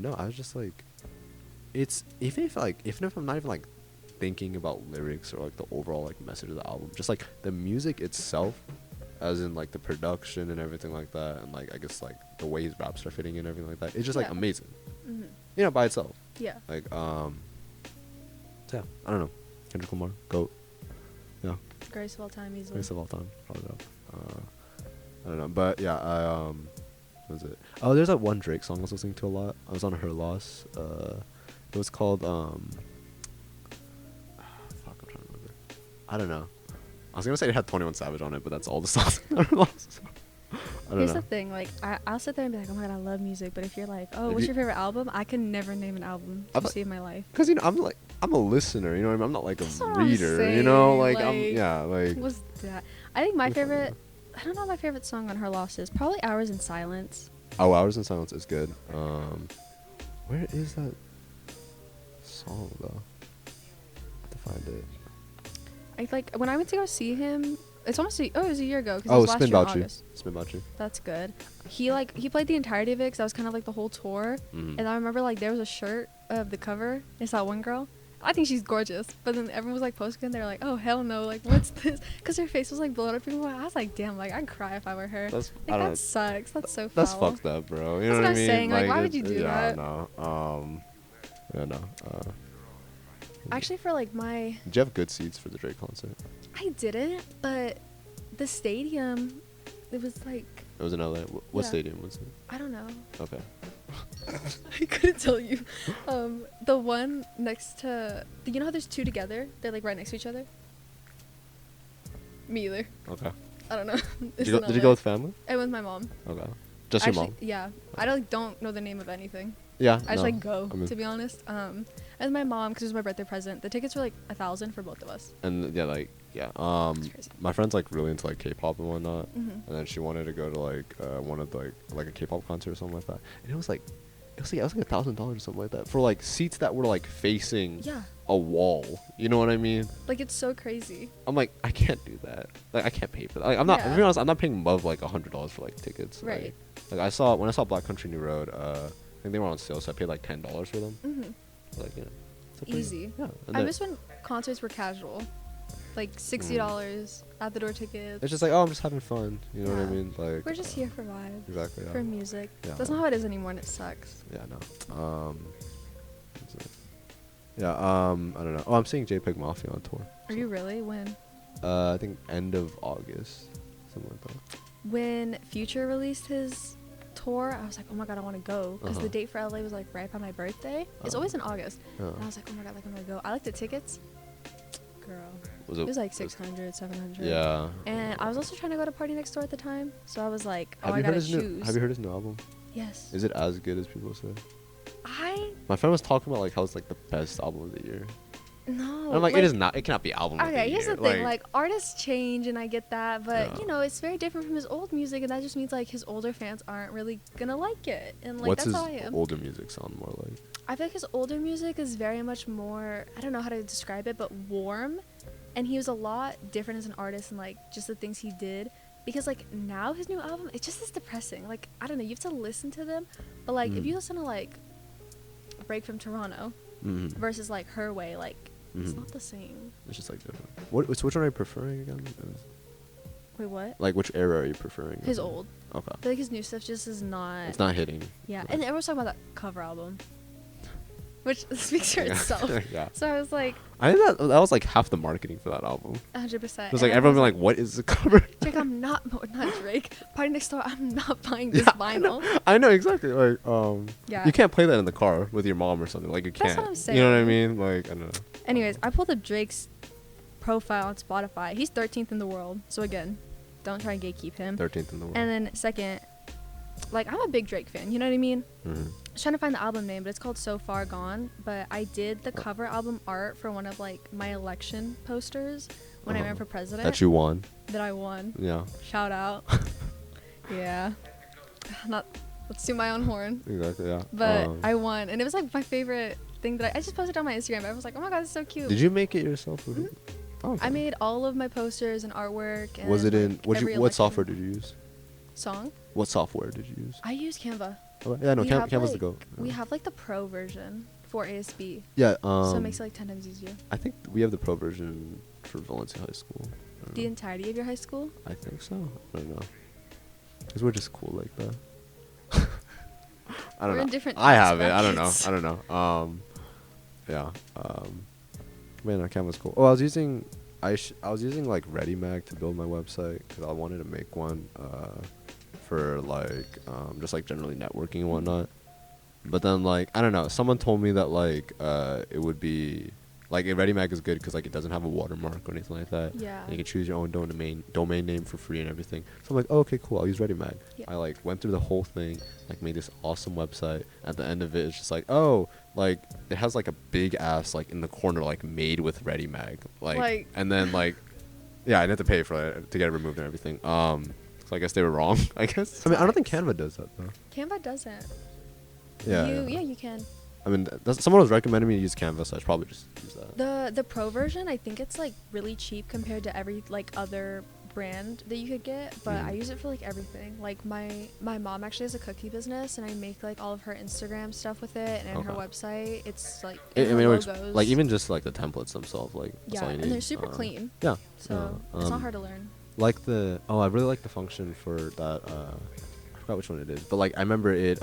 no, I was just like, it's even if I'm not even like thinking about lyrics or like the overall like message of the album, just like the music itself, as in like the production and everything like that, and like I guess like the way his raps are fitting and everything like that, it's just like Yeah. amazing. Mhm. By itself. Yeah. Like so yeah, I don't know. Kendrick Lamar, GOAT. Yeah. Greatest of all time, easily. Greatest of all time. Probably that. I don't know, but yeah, what was it? Oh, there's that one Drake song I was listening to a lot. I was on Her Loss. It was called fuck, I'm trying to remember. I don't know. I was gonna say it had 21 Savage on it, but that's all the songs on Her Loss. I don't Here's know. the thing, like, I'll sit there and be like, oh my god, I love music, but if you're like, oh, If what's you- your favorite album? I can never name an album I'm to like- save my life. Cause I'm a listener, you know what I mean? I'm not like a That's what I'm reader, saying, you know? like, Like What's that? I think my Which one? favorite, I don't know what my favorite song on Her Loss is. Probably Hours in Silence. Oh, Hours in Silence is good. Where is that song though? I have to find it. I like when I went to go see him It's almost it was a year ago. 'Cause it Oh, was last Spin year in About You. August. Spin About You. That's good. He played the entirety of it because that was kind of like the whole tour. Mhm. And I remember like there was a shirt of the cover. It's that one girl. I think she's gorgeous. But then everyone was like posting and they were like, oh hell no, like what's this? Because her face was like blown up. People, I was like, damn, like I'd cry if I were her. That's Like I don't. that sucks. That's so That's foul. fucked up, bro. You That's know what I I'm mean? saying, like, why would you do yeah, that? No. Yeah, no. Actually, for like my, Did you have good seats for the Drake concert? I didn't, but the stadium, it was like, It was in LA. What Yeah. stadium was it? I don't know. Okay. I couldn't tell you. The one next to, you know how there's two together? They're like right next to each other. Me either. Okay. I don't know. Did you go with family? I went with my mom. Okay. Just Actually, your mom? yeah. I don't know the name of anything. Yeah. I just like go, I mean- to be honest. And my mom, because it was my birthday present. The tickets were like $1,000 for both of us. And yeah, like yeah. It's crazy. My friend's like really into like K-pop and whatnot, Mhm. and then she wanted to go to like one of the, like a K-pop concert or something like that, and it was like $1,000 or something like that for like seats that were like facing Yeah. a wall. You know what I mean? Like it's so crazy. I'm like, I can't do that. Like I can't pay for that. Like I'm not. Yeah. To be honest, I'm not paying above like $100 for like tickets. Right. Like when I saw Black Country New Road, I think they were on sale, so I paid like $10 for them. Mhm. Like it's a pretty- Easy. Yeah. And I then miss when concerts were casual. Like $60 at the door tickets. it's just like, oh, I'm just having fun. You know what I Yeah. mean? Like We're just here for vibes. Exactly. Yeah. For music. Yeah. That's not how it is anymore and it sucks. Yeah. No. What's it? Yeah. I don't know. Oh, I'm seeing JPEG Mafia on tour. Are you really? When? I think end of August, something like that. When Future released his tour, I was like, oh my god, I want to go. Because Uh-huh. the date for LA was like right by my birthday. It's Uh-huh. always in August. Yeah. And I was like, oh my god, like I'm going to go. I like the tickets. Girl. Was It was like 600, 700. Yeah. And I was also trying to go to Party Next Door at the time. So I was like, oh, Have I you heard gotta his choose. Have you heard his new album? Yes. Is it as good as people say? I My friend was talking about like how it's like the best album of the year. no. And I'm like, it is not. It cannot be album of the year. Okay, here's the thing. Like, artists change, and I get that, but Yeah. you know, it's very different from his old music, and that just means like his older fans aren't really gonna like it, and like what's that's his how I am. older music sound more like? I feel like his older music is very much more. I don't know how to describe it, but warm, and he was a lot different as an artist, and like just the things he did. Because like now his new album, it just is depressing. Like I don't know, you have to listen to them, but like if Mhm. you listen to like Break from Toronto Mm-hmm. versus like Her Way, like it's Mhm. not the same. It's just like different. Which one are you preferring again? Wait, what? Like which era are you preferring? His old. Okay. I feel like his new stuff just is not. It's not hitting. Yeah, Okay. and everyone's talking about that cover album, which speaks for itself. Yeah. So I was like, I think that was like half the marketing for that album. 100%. It was like everyone being like, "What is the cover?" Drake, I'm not Drake. Party Next Door, I'm not buying this Yeah, I know. vinyl. I know exactly. Like, Yeah. you can't play that in the car with your mom or something. Like, you That's can't. what I'm You know what I saying. mean? Like, I don't know. Anyways, I pulled up Drake's profile on Spotify. He's 13th in the world. So again, don't try and gatekeep him. 13th in the world. And then second, like I'm a big Drake fan. You know what I mean? Mhm. I was trying to find the album name, but it's called So Far Gone. But I did the cover album art for one of like my election posters when I ran for president. That you won. That I won. Yeah. Shout out. Yeah. Not. Let's do my own horn. Exactly. Yeah. But I won, and it was like my favorite thing that I just posted on my Instagram. I was like, oh my god, it's so cute. Did you make it yourself? Or Oh, okay. I made all of my posters and artwork. And Was it in? like, every What election software did you use? Song? What software did you use? I use Canva. Okay. Yeah, no, We have, Canva's the like- go. We have like the pro version for ASB, Yeah. so it makes it like 10 times easier. I think we have the pro version for Valencia High School. I don't The know. entirety of your high school? I think so. I don't know. Cause we're just cool like that. I don't We're know. in different I tax have it. I don't know. brackets. I don't know. Yeah. Man, that camera's cool. Oh, I was using like ReadyMag to build my website because I wanted to make one for like just like generally networking and whatnot. But then like I don't know. Someone told me that like it would be like ReadyMag is good because like it doesn't have a watermark or anything like that. Yeah. And you can choose your own domain name for free and everything. So I'm like, oh, okay, cool. I'll use ReadyMag. Yeah. I like went through the whole thing, like made this awesome website. At the end of it, it's just like, oh, like it has like a big ass like in the corner like made with ReadyMag, Like- and then like, yeah, I didn't have to pay for it to get it removed and everything. So I guess they were wrong. I guess. I mean, I don't think Canva does that though. Canva doesn't. Yeah. Yeah, you can. I mean, someone was recommending me to use Canva, so I should probably just use that. The pro version, I think it's like really cheap compared to every like other brand that you could get, but I use it for like everything. Like my mom actually has a cookie business, and I make like all of her Instagram stuff with it, and her website. It's like It her works, logos. like even just like the templates themselves, like that's all you need. And they're super clean. Yeah. So it's not hard to learn. Like I really like the function for that. I forgot which one it is, but like I remember it.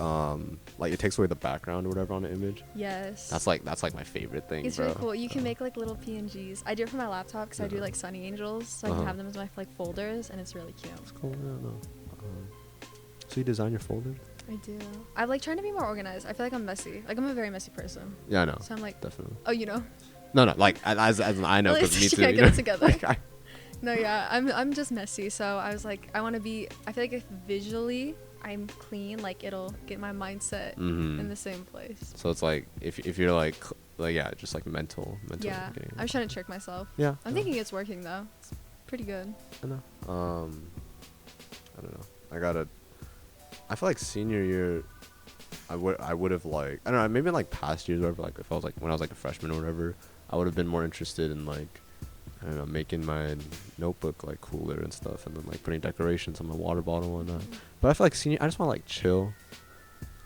Like it takes away the background or whatever on the image. Yes. That's like my favorite thing. It's bro. really cool. You can make like little PNGs. I do it for my laptop because I do like Sunny Angels, so I can have them as my like folders, and it's really cute. That's cool. Yeah, no. So you design your folders? I do. I'm like trying to be more organized. I feel like I'm messy. Like I'm a very messy person. Yeah, I know. So I'm like, definitely. oh, you know. No, like as I know, because me too. Can't get it together. Like, no, yeah, I'm just messy. So I was like, I want to be. I feel like if visually I'm clean, like it'll get my mindset in the same place. So it's like if you're like yeah, just like mental. Yeah, I'm trying to trick myself. Yeah. I'm thinking it's working though. It's pretty good. I know. I don't know. I feel like senior year, I would have like, I don't know, maybe in like past years or whatever, like if I was like when I was like a freshman or whatever, I would have been more interested in like, I don't know, making my notebook like cooler and stuff, and then like putting decorations on my water bottle and whatnot. But I feel like senior, I just want to like chill.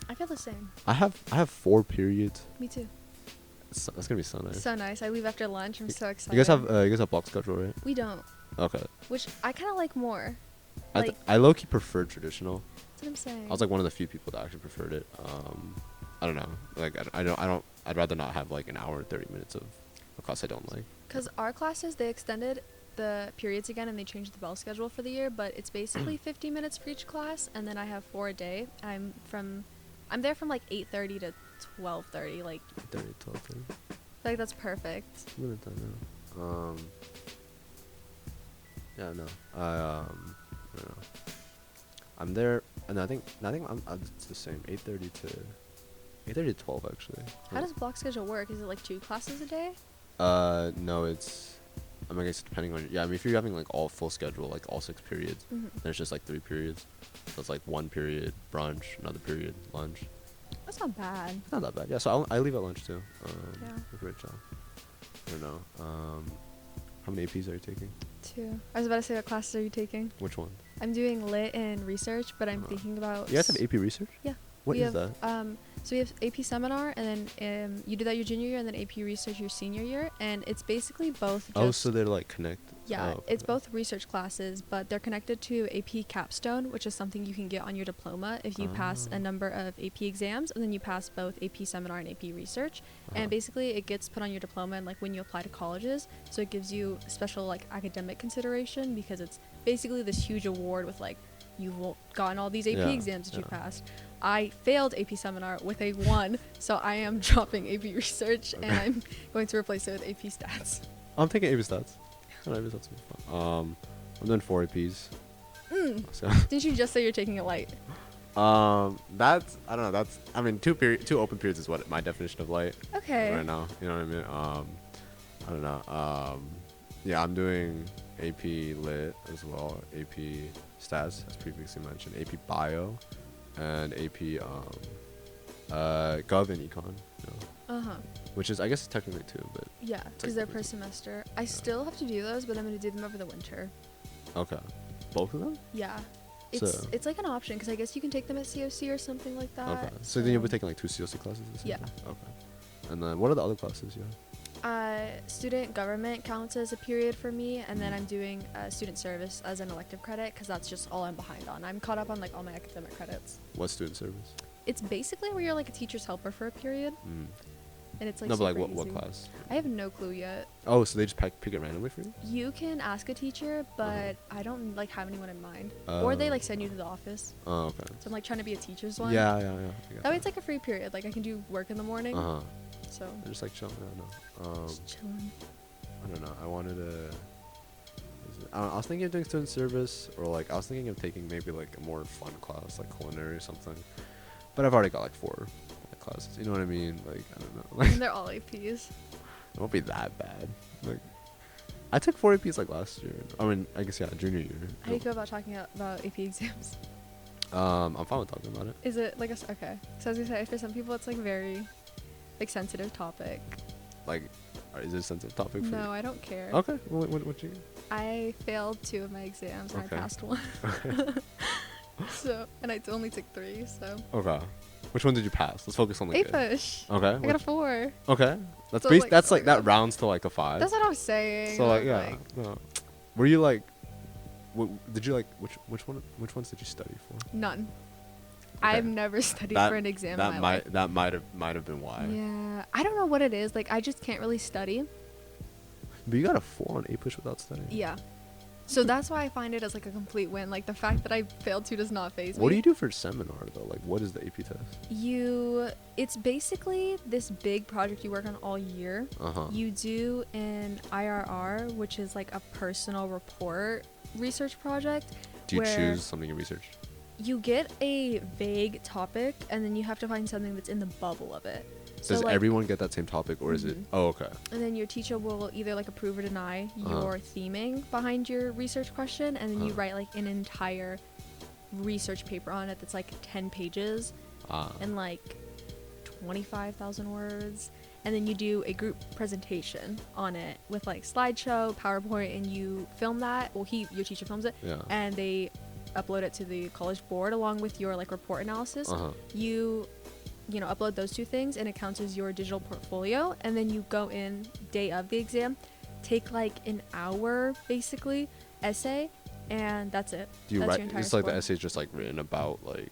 I feel the same. I have 4 periods. Me too. That's gonna be so nice. So nice. I leave after lunch. I'm so excited. You guys have block schedule, right? We don't. Okay. Which I kind of like more. I low-key prefer traditional. That's what I'm saying. I was like one of the few people that actually preferred it. I don't know. Like I don't. I'd rather not have like an hour and 30 minutes of a class I don't like. Because our classes, they extended the periods again, and they changed the bell schedule for the year. But it's basically 50 minutes for each class, and then I have 4 a day. I'm there from like 8:30 to 12:30. Like 8:30 to 12:30. I feel like that's perfect. Yeah, no. I don't know. I'm there, and I think it's the same. 8:30 to 12 actually. How does block schedule work? Is it like 2 classes a day? No, it's. I mean, I guess depending on I mean, if you're having like all full schedule, like all 6 periods, there's just like 3 periods. So it's like 1 period brunch, another period lunch. That's not bad. It's not that bad. Yeah, so I leave at lunch too. Yeah. Great job. I don't know. How many APs are you taking? 2. I was about to say, what classes are you taking? Which one? I'm doing lit and research, but I'm thinking about. You guys have AP research? Yeah. What we is have, that? So we have AP seminar, and then you do that your junior year, and then AP research your senior year, and it's basically both. So they're like connected. Yeah, it's both research classes, but they're connected to AP capstone, which is something you can get on your diploma if you pass a number of AP exams, and then you pass both AP seminar and AP research. And basically it gets put on your diploma and like when you apply to colleges, so it gives you special like academic consideration, because it's basically this huge award with like you've gotten all these AP exams that you passed. I failed AP seminar with a 1, so I am dropping AP research and I'm going to replace it with AP stats. I'm taking AP stats. AP stats will be fun. I'm doing 4 APs. So. Didn't you just say you're taking it light? That's I don't know. That's I mean 2 open periods is what my definition of light. Okay. Right now, you know what I mean. I don't know. Yeah, I'm doing AP Lit as well, AP Stats as previously mentioned, AP Bio, and AP Gov and Econ. You know, which is I guess technically 2, but yeah, because they're per semester. I still have to do those, but I'm gonna do them over the winter. Okay, both of them. Yeah. It's like an option, because I guess you can take them at COC or something like that. Okay. So then you'll be taking like 2 COC classes? Yeah. Okay. And then what are the other classes you have? Student government counts as a period for me, and then I'm doing student service as an elective credit, because that's just all I'm behind on. I'm caught up on like all my academic credits. What's student service? It's basically where you're like a teacher's helper for a period. And it's like no, but super like what easy. class? I have no clue yet. Oh, so they just pick it randomly for you? You can ask a teacher, but I don't like have anyone in mind. Or they like send you to the office. Oh, okay. So I'm like trying to be a teacher's one. Yeah. That way it's like a free period. Like I can do work in the morning. So I'm just like chilling. I don't know. Just chilling. I don't know. I wanted to. I was thinking of doing student service, or like I was thinking of taking maybe like a more fun class, like culinary or something. But I've already got like 4 classes. You know what I mean? Like I don't know. Like And they're all APs. It won't be that bad. Like I took 4 APs like last year. I mean, I guess junior year. How do you go about talking about AP exams? I'm fine with talking about it. Is it like okay? So as I say, for some people it's like very like sensitive topic. like, is it a sensitive topic for you? No, I don't care. Okay. What you? I failed 2 of my exams and Okay. I passed 1. Okay. So, and I only took 3, so. Okay. Which one did you pass? Let's focus on the good. A-push. Okay. I got a 4. Okay. That's So, based. like, That's oh like my that God. rounds to like a 5. That's what I was saying. So I like was yeah. No. Were you like? Did you like which ones did you study for? None. Okay. I've never studied for an exam that in my might life. that might have been why. Yeah. I don't know what it is. Like, I just can't really study. But you got a 4 on A-push without studying. Yeah. So that's why I find it as like a complete win. Like, the fact that I failed 2 does not faze me. What do you do for seminar though? Like, what is the AP test? It's basically this big project you work on all year. You do an IRR, which is like a personal report research project. Do you where choose something you research? You get a vague topic, and then you have to find something that's in the bubble of it. So Does like, everyone get that same topic, or is it? Mhm. Oh, okay. And then your teacher will either like approve or deny Uh-huh. your theming behind your research question, and then you Uh-huh. write like an entire research paper on it that's like 10 pages and like 25,000 words. And then you do a group presentation on it with like slideshow, PowerPoint, and you film that. Well, your teacher films it, Yeah. and they upload it to the college board along with your like report analysis. You know, upload those 2 things, and it counts as your digital portfolio. And then you go in day of the exam, take like an hour basically essay, and that's it. Do you That's write? your entire It's like the score. essay is just like written about like.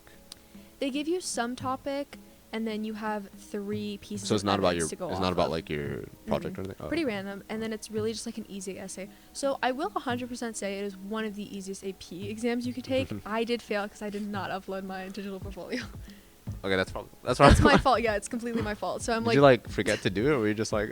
They give you some topic, and then you have 3 pieces. So it's of not about evidence your. to go It's off not about of. like your project or anything. Oh. Pretty random, and then it's really just like an easy essay. So I will 100% say it is one of the easiest AP exams you could take. I did fail because I did not upload my digital portfolio. Okay, that's probably. That's my fault. Yeah, it's completely my fault. So I'm Did like, you like forget to do it, or were you just like,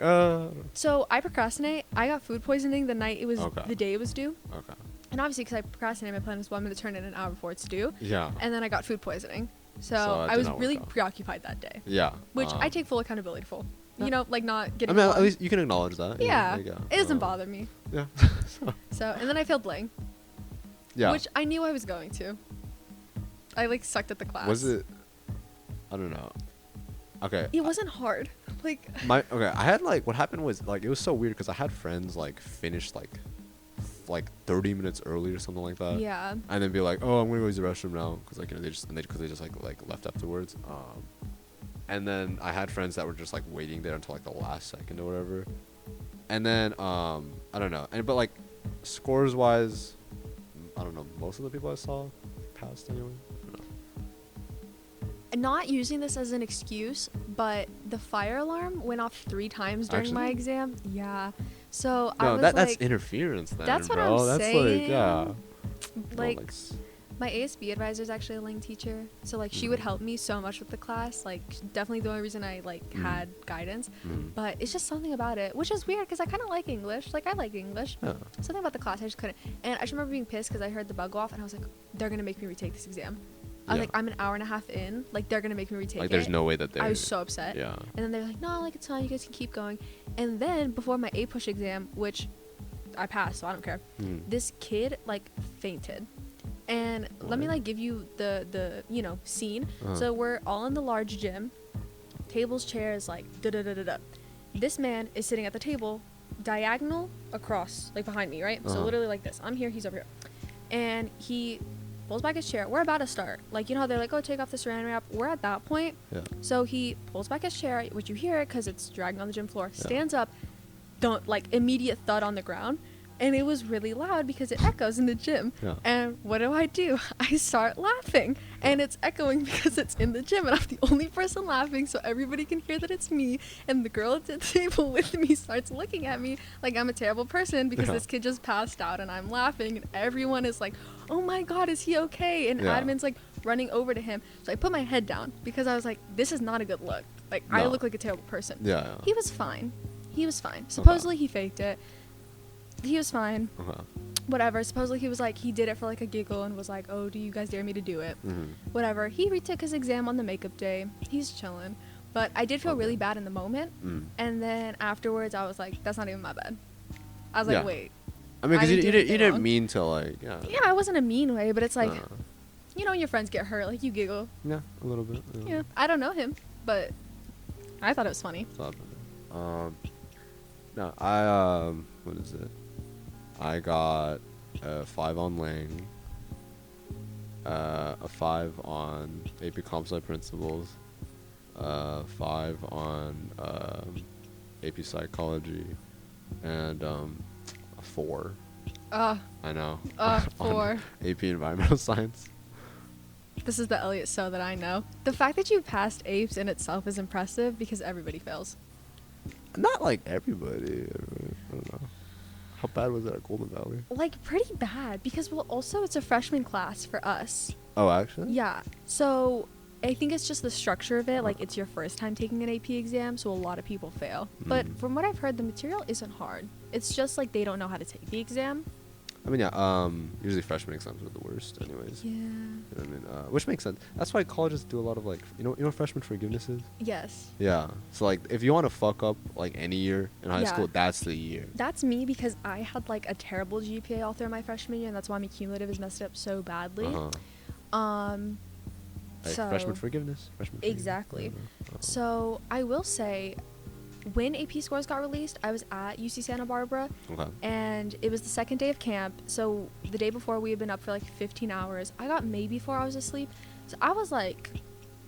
so I procrastinate. I got food poisoning the night it was Okay. the day it was due, Okay. and obviously because I procrastinated, my plan was, well, I'm going to turn it in an hour before it's due, Yeah. and then I got food poisoning. So it I did was not work really out. preoccupied that day, Yeah. which I take full accountability for. Yeah. You know, like not I getting. mean, along. at least you can acknowledge that. Yeah, Like, it doesn't bother me. Yeah. So and then I failed Lang, Yeah. which I knew I was going to. I like sucked at the class. Was it? I don't know. Okay. It wasn't hard. Like Okay. I had like what happened was like it was so weird because I had friends like finish like 30 minutes early or something like that. yeah. And then be like, oh, I'm gonna go use the restroom now because like they just like left afterwards. And then I had friends that were just like waiting there until like the last second or whatever. And then I don't know. But like scores wise, I don't know. Most of the people I saw passed anyway. Not using this as an excuse, but the fire alarm went off 3 times during my Actually? exam. Yeah. So I No, was that's like, interference then, that's what bro. I'm That's saying. like yeah. like No, my ASB advisor is actually a Lang teacher, so like she would help me so much with the class. Like definitely the only reason I like had guidance, but it's just something about it, which is weird because I kind of like English. Like I like English. Yeah. Something about the class I just couldn't. And I just remember being pissed because I heard the bug go off, and I was like, they're gonna make me retake this exam. I was Yeah. like, I'm an hour and a half in. Like they're gonna make me retake Like it. there's no way that they're. I was so upset. Yeah. And then they're like, no, like it's fine. You guys can keep going. And then before my A-push exam, which I passed, so I don't care. This kid like fainted. And let me like give you the scene. So we're all in the large gym, tables, chairs, like da da da da da. This man is sitting at the table, diagonal across, like behind me, right? So literally like this. I'm here, he's over here, and he pulls back his chair. We're about to start. Like, you know how they're like, oh, take off the saran wrap. We're at that point. Yeah. So he pulls back his chair, which you hear it because it's dragging on the gym floor. Stands up, don't like immediate thud on the ground. And it was really loud because it echoes in the gym. Yeah. And what do? I start laughing. And it's echoing because it's in the gym. And I'm the only person laughing, so everybody can hear that it's me. And the girl at the table with me starts looking at me like I'm a terrible person because this kid just passed out and I'm laughing. And everyone is like, oh my God, is he okay? And admin's like running over to him. So I put my head down because I was like, this is not a good look. Like, I No. look like a terrible person. Yeah. He was fine. Supposedly he faked it. He was fine. Whatever. Supposedly he was like, he did it for like a giggle and was like, oh, do you guys dare me to do it? Whatever. He retook his exam on the makeup day. He's chilling. But I did feel really bad in the moment. And then afterwards I was like, that's not even my bad. I was like, wait. I mean, because you didn't do anything didn't wrong. mean to like. Yeah. Yeah, it wasn't a mean way, but it's like, you know, when your friends get hurt, like you giggle. Yeah, a little bit. Yeah. I don't know him, but I thought it was funny. No, what is it? I got a 5 on Lang, a 5 on AP Comp Sci Principles, 5 on AP Psychology, and a 4. I know. 4. AP Environmental Science. This is the Elliott So that I know. The fact that you passed APES in itself is impressive because everybody fails. Not like everybody. I don't know. How bad was it at Golden Valley? Like, pretty bad because, well, also it's a freshman class for us. Oh, actually? Yeah. So I think it's just the structure of it. Like, it's your first time taking an AP exam, so a lot of people fail. But from what I've heard, the material isn't hard. It's just like they don't know how to take the exam. I mean, yeah. Usually freshman exams are the worst, anyways. Yeah. You know what I mean? Which makes sense. That's why colleges do a lot of like, you know what freshman forgiveness is? Yes. Yeah. So like, if you want to fuck up like any year in high Yeah. school, that's the year. That's me because I had like a terrible GPA all through my freshman year, and that's why my cumulative is messed up so badly. Like So freshman forgiveness. Freshman exactly. Forgiveness. So I will say, when AP scores got released, I was at UC Santa Barbara, Okay. and it was the second day of camp. So the day before, we had been up for like 15 hours. I got maybe 4 hours of sleep, so I was like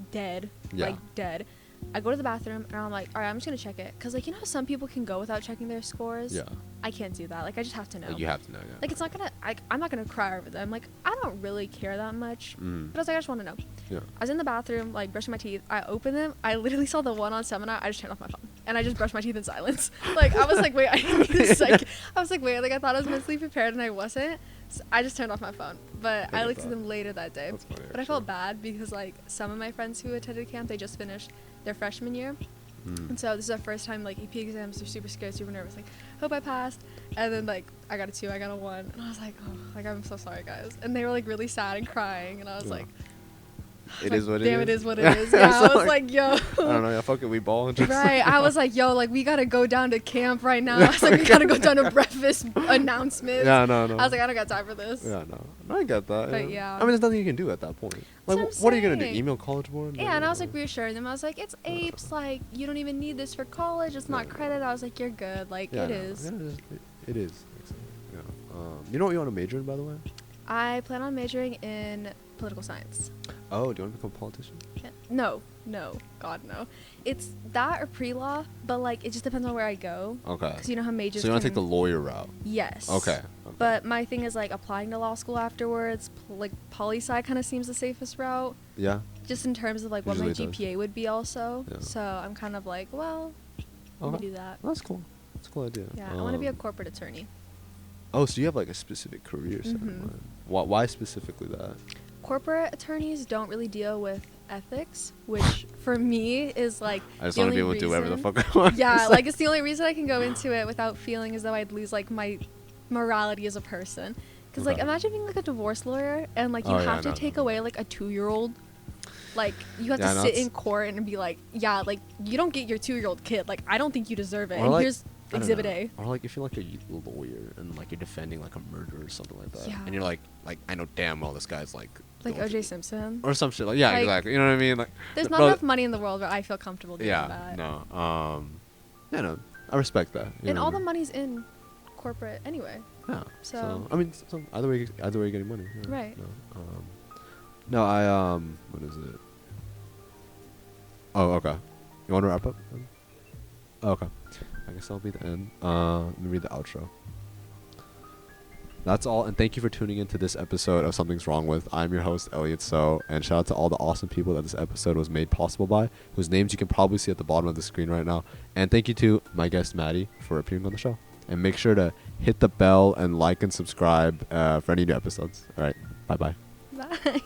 dead, Yeah. like dead. I go to the bathroom and I'm like, all right, I'm just gonna check it, cause like, you know how some people can go without checking their scores. Yeah. I can't do that. Like, I just have to know. Like, you have to know. Yeah. Like, it's not gonna. I'm not gonna cry over them. Like, I don't really care that much. Mm. But I was like, I just want to know. Yeah. I was in the bathroom, like, brushing my teeth. I opened them. I literally saw the one on seminar. I just turned off my phone. And I just brushed my teeth in silence. Like, I was like, wait, I need a sec. I was like, wait, like, I thought I was mentally prepared and I wasn't. So I just turned off my phone. But I looked at them later that day. That's funny, But I felt bad because, like, some of my friends who attended camp, they just finished their freshman year. And so this is our first time, like, EP exams. They're super scared, super nervous. Like, hope I passed. And then, like, I got a 2, I got a 1. And I was like, oh, like, I'm so sorry, guys. And they were, like, really sad and crying. And I was like, it is what it is. Damn, it is what it is. Yeah, I was like, yo. I don't know. Yeah, fuck it. We ball. Just Right. I was like, yo, like, we got to go down to camp right now. I was like, we got to go down to breakfast announcements. Yeah, no. I was like, I don't got time for this. Yeah, no. I get that. But yeah. I mean, there's nothing you can do at that point. Like, That's what are you going to do? saying. Email college board? Yeah, and I was like reassuring them. I was like, it's apes. Like, you don't even need this for college. It's not credit. I was like, you're good. Like, Yeah, it no. is. Yeah, it is. Yeah. You know what you want to major in, by the way? I plan on majoring in political science. Oh, do you want to become a politician? Yeah. No, God, no. It's that or pre-law, but like it just depends on where I go. Okay. Because you know how majors. So you want to can- take the lawyer route? Yes. Okay. But my thing is like applying to law school afterwards. Like poli-sci kind of seems the safest route, Yeah. just in terms of like what my Usually it does. GPA would be also. Yeah. So I'm kind of like, well, let me Okay. do that. That's cool. That's a cool idea. Yeah, I want to be a corporate attorney. Oh, so you have like a specific career set in Mhm. mind. Why specifically that? Corporate attorneys don't really deal with ethics, which for me is like I just the want to be only able to do whatever the reason- fuck I want. Yeah, It's like it's the only reason I can go into it without feeling as though I'd lose like my morality as a person. Because like Okay. imagine being like a divorce lawyer and like you Oh, yeah, have to no, take no. away like a 2-year-old. Like you have Yeah, to no, sit it's- in court and be like, yeah, like you don't get your 2-year-old kid. Like I don't think you deserve it. Or And like- here's I don't Exhibit know. A. Or like if you're like a lawyer and like you're defending like a murder or something like that, Yeah. and you're like I know damn well this guy's like Like going O.J. Simpson. or some shit like yeah Like, exactly, you know what I mean, like There's not bro- enough money in the world where I feel comfortable doing yeah that. no yeah no I respect that, you And know all what the I mean? money's in corporate anyway. Yeah. So- I mean, so either way you're getting money. Yeah, Right. No, I what is it? Oh, okay. You want to wrap up? Oh, okay. I guess that'll be the end. Let me read the outro. That's all, and thank you for tuning into this episode of Something's Wrong With. I'm your host, Elliott So, and shout out to all the awesome people that this episode was made possible by, whose names you can probably see at the bottom of the screen right now. And thank you to my guest, Madi, for appearing on the show. And make sure to hit the bell and like and subscribe for any new episodes. All right, bye-bye. Bye.